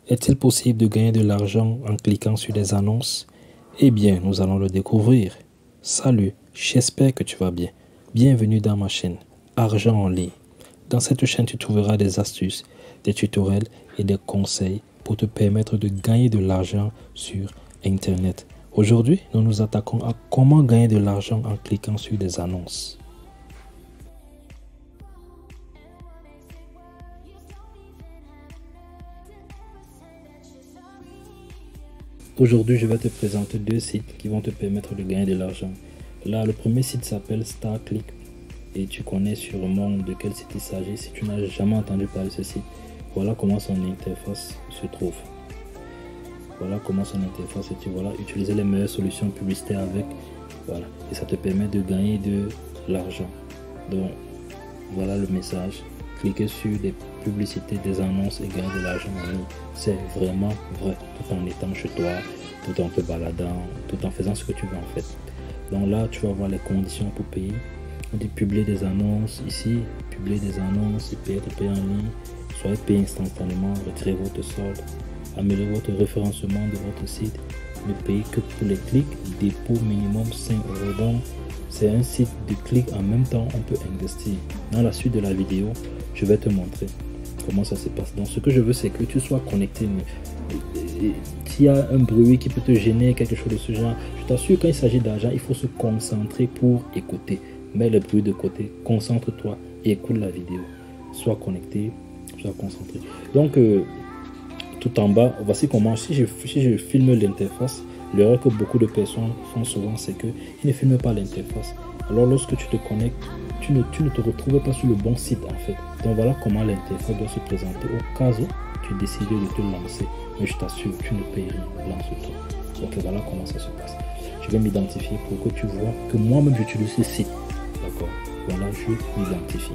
Est-il possible de gagner de l'argent en cliquant sur des annonces? Eh bien, nous allons le découvrir. Salut, j'espère que tu vas bien. Bienvenue dans ma chaîne Argent en ligne. Dans cette chaîne, tu trouveras des astuces, des tutoriels et des conseils pour te permettre de gagner de l'argent sur Internet. Aujourd'hui, nous nous attaquons à comment gagner de l'argent en cliquant sur des annonces. Aujourd'hui, je vais te présenter deux sites qui vont te permettre de gagner de l'argent. Là, le premier site s'appelle StarClick et tu connais sûrement de quel site il s'agit. Si tu n'as jamais entendu parler de ce site, voilà comment son interface se trouve. Voilà comment son interface et tu voilà utiliser les meilleures solutions publicitaires avec. Voilà, et ça te permet de gagner de l'argent. Donc, voilà le message. Cliquez sur des publicités, des annonces et gagner de l'argent en ligne. C'est vraiment vrai, tout en étant chez toi, tout en te baladant, tout en faisant ce que tu veux en fait. Donc là, tu vas voir les conditions pour payer. On dit publier des annonces ici, publier des annonces et payer en ligne. Soyez payé instantanément, retirez votre solde, améliorez votre référencement de votre site. Ne payez que pour les clics, dépôt minimum 5 €. Donc, c'est un site de clics en même temps, on peut investir. Dans la suite de la vidéo, je vais te montrer comment ça se passe. Donc, ce que je veux, c'est que tu sois connecté. S'il y a un bruit qui peut te gêner, quelque chose de ce genre, je t'assure, quand il s'agit d'argent, il faut se concentrer pour écouter. Mets le bruit de côté, concentre-toi et écoute la vidéo. Sois connecté, sois concentré. Donc, tout en bas, voici comment, si je filme l'interface, l'erreur que beaucoup de personnes font souvent, c'est qu'ils ne filment pas l'interface. Alors, lorsque tu te connectes, tu ne te retrouves pas sur le bon site en fait. Donc, voilà comment l'interface doit se présenter au cas où tu décides de te lancer. Mais je t'assure, tu ne payes rien, lance-toi. Donc, voilà comment ça se passe. Je vais m'identifier pour que tu vois que moi-même j'utilise ce site. D'accord. Voilà, je m'identifie.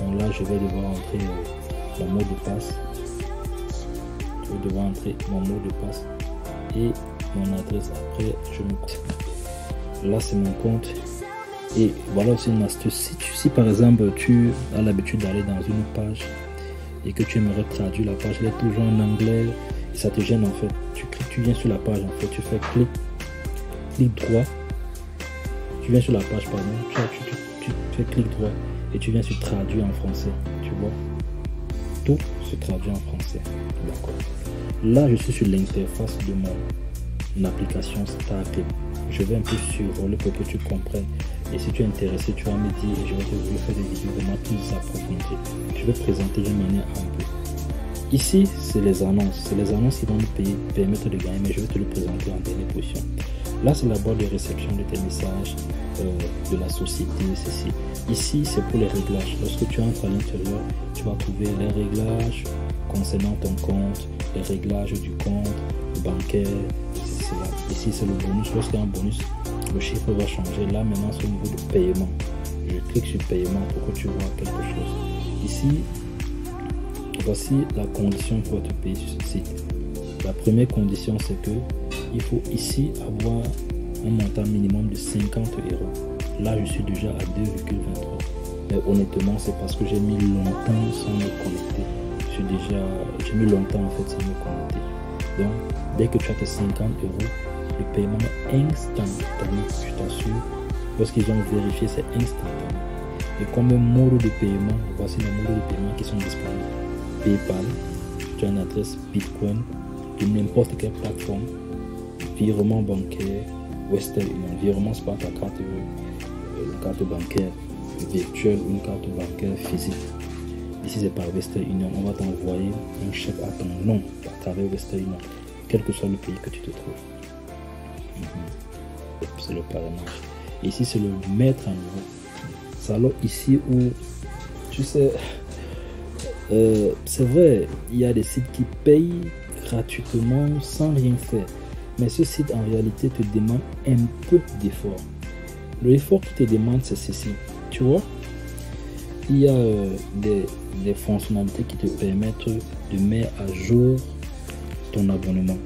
Donc là, je vais devoir entrer mon mot de passe. Je vais devoir entrer mon mot de passe et mon adresse. Après, je me... Là, c'est mon compte. Et voilà aussi une astuce. Si par exemple, tu as l'habitude d'aller dans une page et que tu aimerais traduire la page, elle est toujours en anglais et ça te gêne en fait. Tu viens sur la page en fait, tu fais clic droit. Tu viens sur la page, pardon, tu fais clic droit et tu viens sur traduire en français, tu vois. Tout se traduit en français, d'accord. Là, je suis sur l'interface de mon application StarClick. Je vais un peu survoler pour que tu comprennes. Et si tu es intéressé, tu vas me dire et je vais te faire des vidéos vraiment plus approfondies. Je vais présenter d'une manière ample. Ici, c'est les annonces. C'est les annonces qui vont nous permettre de gagner, mais je vais te le présenter en dernière position. Là, c'est la boîte de réception de tes messages de la société, ceci. Ici, c'est pour les réglages. Lorsque tu entres à l'intérieur, tu vas trouver les réglages concernant ton compte, les réglages du compte bancaire. Ici, c'est le bonus. Lorsqu'il y a un bonus, le chiffre va changer. Là, maintenant, c'est au niveau de paiement. Je clique sur paiement pour que tu vois quelque chose. Ici, voici la condition pour être payé sur ce site. La première condition, c'est que il faut ici avoir un montant minimum de 50 €. Là, je suis déjà à 2,23. Mais honnêtement, c'est parce que j'ai mis longtemps sans me connecter. J'ai mis longtemps en fait sans me connecter. Donc, dès que tu as tes 50 €, le paiement est instantané, je t'assure. Lorsqu'ils ont vérifié, c'est instantané. Et comme un mode de paiement, voici les modes de paiement qui sont disponibles. PayPal, tu as une adresse Bitcoin de n'importe quelle plateforme, virement bancaire, Western Union. Virement, c'est pas ta carte bancaire virtuelle ou une carte bancaire physique. Ici, c'est par Western Union. On va t'envoyer un chèque à ton nom à travers Western Union, quel que soit le pays que tu te trouves. C'est le parrainage. Ici, c'est le mettre en niveau. C'est alors ici où, tu sais, c'est vrai, il y a des sites qui payent gratuitement sans rien faire. Mais ce site, en réalité, te demande un peu d'effort. L'effort qui te demande, c'est ceci. Tu vois, il y a des fonctionnalités qui te permettent de mettre à jour ton abonnement,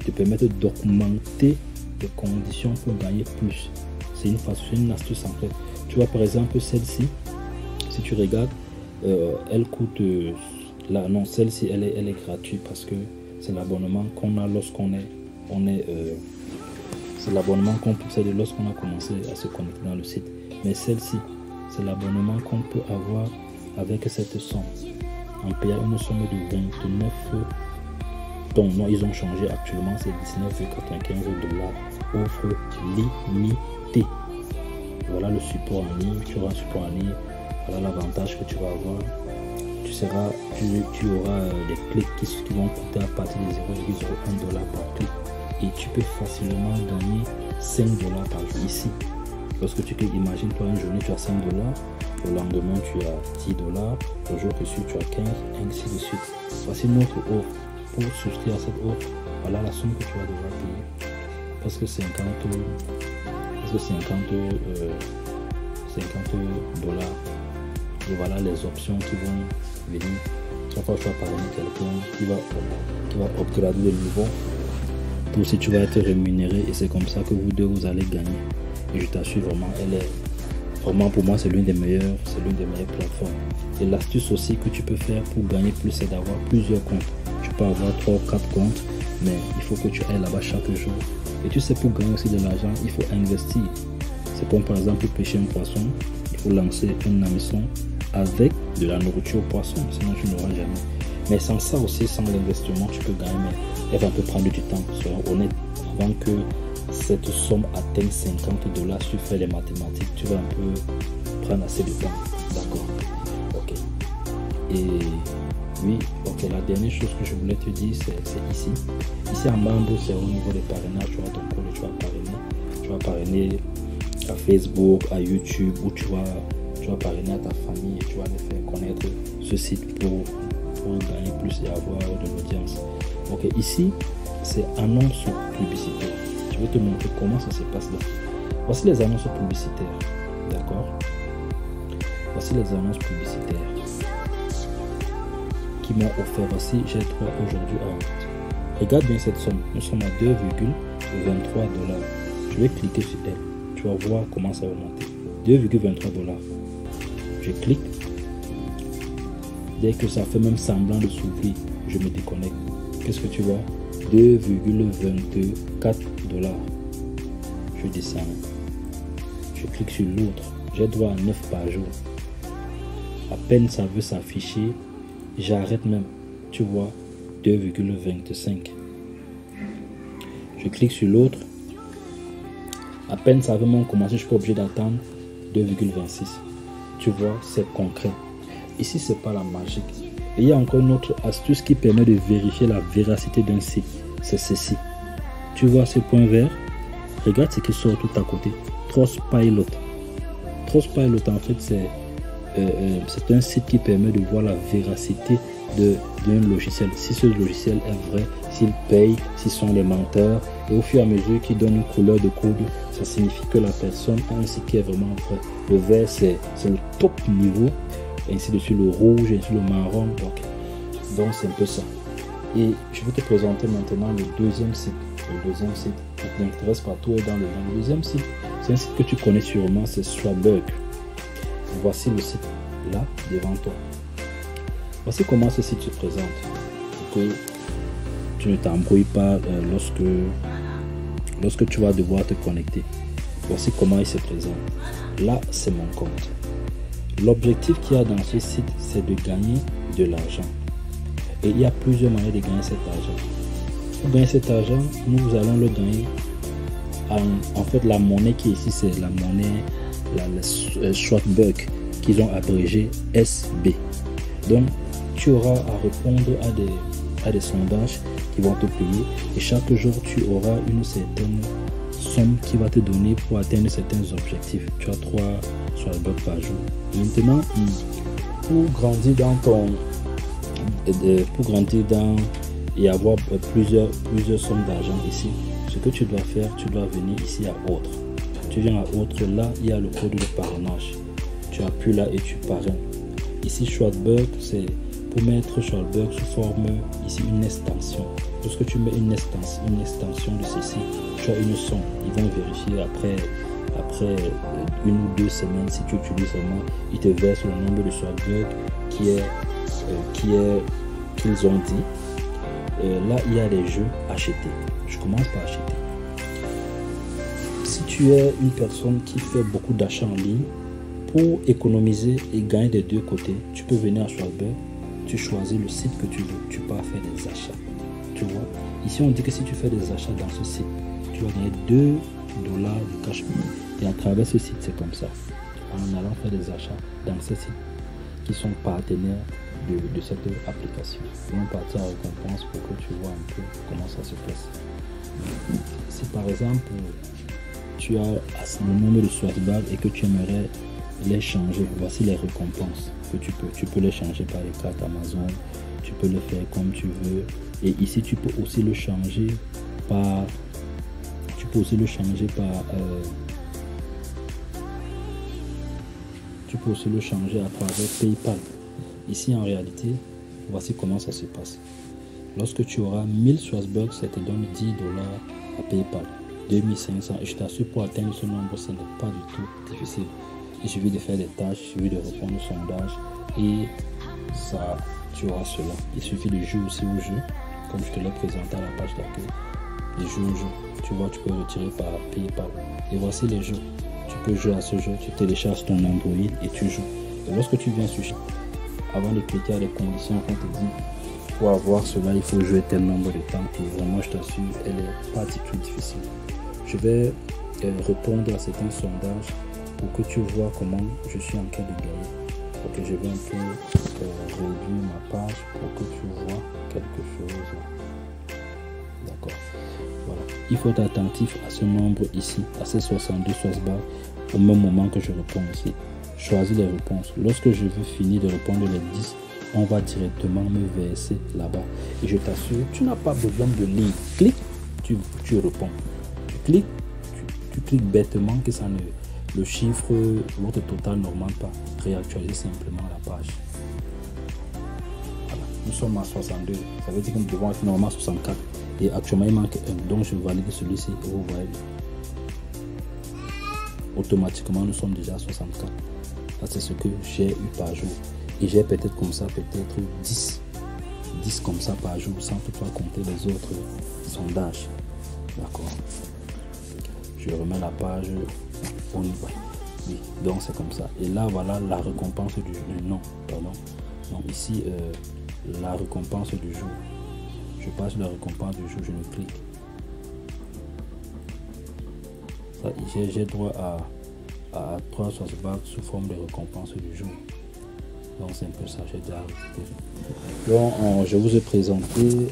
te permettent d'augmenter tes conditions pour gagner plus. C'est une astuce en fait. Tu vois, par exemple, celle-ci, si tu regardes, elle coûte Là, non, celle-ci, elle est gratuite parce que c'est l'abonnement qu'on a lorsqu'on c'est l'abonnement qu'on possède lorsqu'on a commencé à se connecter dans le site. Mais celle-ci, c'est l'abonnement qu'on peut avoir avec cette somme. En payant une somme de 29. Donc, non, ils ont changé actuellement, c'est 19,95 $. Offre limitée. Voilà le support en ligne. Tu auras un support en ligne. Voilà l'avantage que tu vas avoir. Tu auras des clics qui vont coûter à partir de 0,01 $ par clic. Et tu peux facilement gagner 5 $ par jour ici. Lorsque tu cliques, imagine-toi une journée, tu as 5 $. Le lendemain, tu as 10 $. Le jour que suit, tu as 15, ainsi de suite. Voici notre offre. Pour souscrire à cette offre, voilà la somme que tu vas devoir payer. Parce que 50 $. Et voilà les options qui vont venir. Chaque fois que tu vas parler à quelqu'un qui va upgrader de niveau. Pour si tu vas être rémunéré, et c'est comme ça que vous deux vous allez gagner. Et je t'assure vraiment, vraiment pour moi c'est l'une des meilleures plateformes. Et l'astuce aussi que tu peux faire pour gagner plus, c'est d'avoir plusieurs comptes. Tu peux avoir 3 ou 4 comptes, mais il faut que tu ailles là-bas chaque jour. Et tu sais, pour gagner aussi de l'argent, il faut investir. C'est comme par exemple pêcher un poisson, il faut lancer un hameçon avec de la nourriture au poisson, sinon tu n'auras jamais. Mais sans ça aussi, sans l'investissement, tu peux gagner, mais elle va te prendre du temps, soyons honnêtes. Avant que cette somme atteigne 50 $, tu fais les mathématiques, tu vas un peu prendre assez de temps. D'accord. Ok. Et oui, ok, la dernière chose que je voulais te dire, c'est ici. Ici en bas, c'est au niveau des parrainages, tu as ton code, tu vas parrainer à Facebook, à YouTube, où tu vas parrainer à ta famille et tu vas les faire connaître ce site pour gagner plus et avoir de l'audience. Ok, ici, c'est annonces publicitaires. Je vais te montrer comment ça se passe là. Voici les annonces publicitaires. D'accord? Voici les annonces publicitaires qui m'ont offert. Voici, j'ai droit aujourd'hui à... Regarde bien cette somme. Nous sommes à 2,23 $. Je vais cliquer sur elle. Tu vas voir comment ça va monter. 2,23 $. Je clique. Dès que ça fait même semblant de s'ouvrir, je me déconnecte. Qu'est-ce que tu vois? 2,24 $. Je descends. Je clique sur l'autre. J'ai droit à 9 par jour. À peine ça veut s'afficher, j'arrête même. Tu vois, 2,25. Je clique sur l'autre. À peine ça veut même commencer, je suis pas obligé d'attendre. 2,26. Tu vois, c'est concret. Ici, c'est pas la magique. Et il y a encore une autre astuce qui permet de vérifier la véracité d'un site. C'est ceci. Tu vois ce point vert? Regarde ce qui sort tout à côté. Trustpilot. Trustpilot, en fait, c'est un site qui permet de voir la véracité d'un logiciel. Si ce logiciel est vrai, s'il paye, s'ils sont les menteurs. Et au fur et à mesure qu'ils donnent une couleur de code, ça signifie que la personne a un site qui est vraiment vrai. Le vert, c'est le top niveau. Et ainsi de suite, le rouge, et ainsi le marron. Donc c'est un peu ça. Et je vais te présenter maintenant le deuxième site. Le deuxième site qui t'intéresse pas, tout est dans le nom. Le deuxième site, c'est un site que tu connais sûrement, c'est Swapbuck. Voici le site là devant toi. Voici comment ce site se présente pour que tu ne t'embrouilles pas lorsque tu vas devoir te connecter. Voici comment il se présente. Là, c'est mon compte. L'objectif qu'il y a dans ce site, c'est de gagner de l'argent. Et il y a plusieurs manières de gagner cet argent. Pour gagner cet argent, nous allons le gagner. En fait, la monnaie qui est ici, c'est la monnaie, la Swapbuck, qu'ils ont abrégé SB. Donc, tu auras à répondre à des sondages qui vont te payer. Et chaque jour, tu auras une certaine somme qui va te donner pour atteindre certains objectifs. Tu as 3 Swapbuck par jour. Maintenant, pour grandir et avoir plusieurs sommes d'argent ici, ce que tu dois faire, tu dois venir ici à autre. Tu viens à autre, là il y a le code de parrainage. Tu appuies là et tu parraines. Ici Swapbuck, c'est pour mettre Swapbuck sous forme ici une extension. Lorsque tu mets une extension de ceci, tu as une somme. Ils vont vérifier après 1 ou 2 semaines, si tu utilises vraiment, ils te versent le nombre de Swapbuck qui est qu'ils ont dit. Là, il y a les jeux achetés. Je commence par acheter. Si tu es une personne qui fait beaucoup d'achats en ligne, pour économiser et gagner des deux côtés, tu peux venir à Strasbourg, tu choisis le site que tu veux, tu pars faire des achats. Tu vois, ici on dit que si tu fais des achats dans ce site, tu vas gagner $2 de cash money. Et à travers ce site, c'est comme ça. En allant faire des achats dans ce site qui sont partenaires de cette application. Ils vont partir en récompense pour que tu vois un peu comment ça se passe. Si par exemple, tu as le nombre de Strasbourg et que tu aimerais les changer, voici les récompenses que tu peux. Tu peux les changer par les cartes Amazon, tu peux le faire comme tu veux. Et ici, tu peux aussi le changer par... Tu peux aussi le changer à travers PayPal. Ici, en réalité, voici comment ça se passe. Lorsque tu auras 1000 Strasbourg, ça te donne $10 à PayPal. 2500. Et je t'assure, pour atteindre ce nombre, ce n'est pas du tout difficile. Il suffit de faire des tâches, il suffit de répondre au sondage et ça, tu auras cela. Il suffit de jouer aussi au jeu, comme je te l'ai présenté à la page d'accueil. Les jeux au jeu, tu vois, tu peux retirer par PayPal. Et voici les jeux. Tu peux jouer à ce jeu, tu télécharges ton Android et tu joues. Et lorsque tu viens sur avant de cliquer à les conditions qu'on te dit, pour avoir cela, il faut jouer tel nombre de temps. Et vraiment, je t'assure, elle est pas du tout difficile. Je vais répondre à certains sondages pour que tu vois comment je suis en train de gagner. Ok, je vais un peu réduire ma page pour que tu vois quelque chose. D'accord. Voilà. Il faut être attentif à ce nombre ici, à ces 62 Strasbourg, au même moment que je réponds ici. Choisis les réponses. Lorsque je veux finir de répondre les 10, on va directement me verser là-bas. Et je t'assure, tu n'as pas besoin de lire. Clique, tu réponds. Tu cliques bêtement que ça ne... Le chiffre, votre total n'augmente pas. Réactualiser simplement la page. Voilà. Nous sommes à 62. Ça veut dire que nous devons être normalement à 64. Et actuellement, il manque un. Donc, je valide celui-ci. Et vous voyez. Automatiquement, nous sommes déjà à 64. Ça, c'est ce que j'ai eu par jour. Et j'ai peut-être comme ça, peut-être 10 comme ça par jour, sans toutefois compter les autres sondages. D'accord. Je remets la page. On y va. Oui, donc c'est comme ça. Et là, voilà la récompense du jour. Non, pardon. Donc ici, la récompense du jour. Je passe la récompense du jour, je me clique. J'ai droit à 3 Strasbourg sous forme de récompense du jour. Donc c'est un peu ça, j'ai déjà arrêté. Donc je vous ai présenté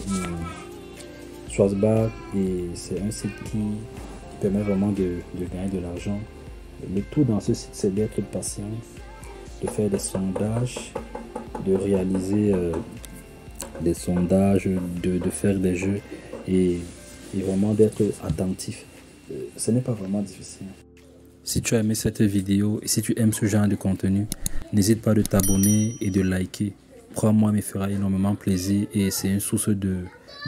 Strasbourg et c'est un site qui permet vraiment de gagner de l'argent. Le tout dans ce site, c'est d'être patient, de faire des sondages, de réaliser des sondages, de faire des jeux et vraiment d'être attentif. Ce n'est pas vraiment difficile. Si tu as aimé cette vidéo et si tu aimes ce genre de contenu, n'hésite pas de t'abonner et de liker. Crois-moi, me fera énormément plaisir et c'est une source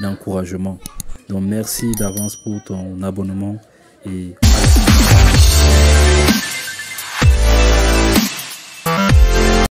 d'encouragement. Donc merci d'avance pour ton abonnement et à la prochaine.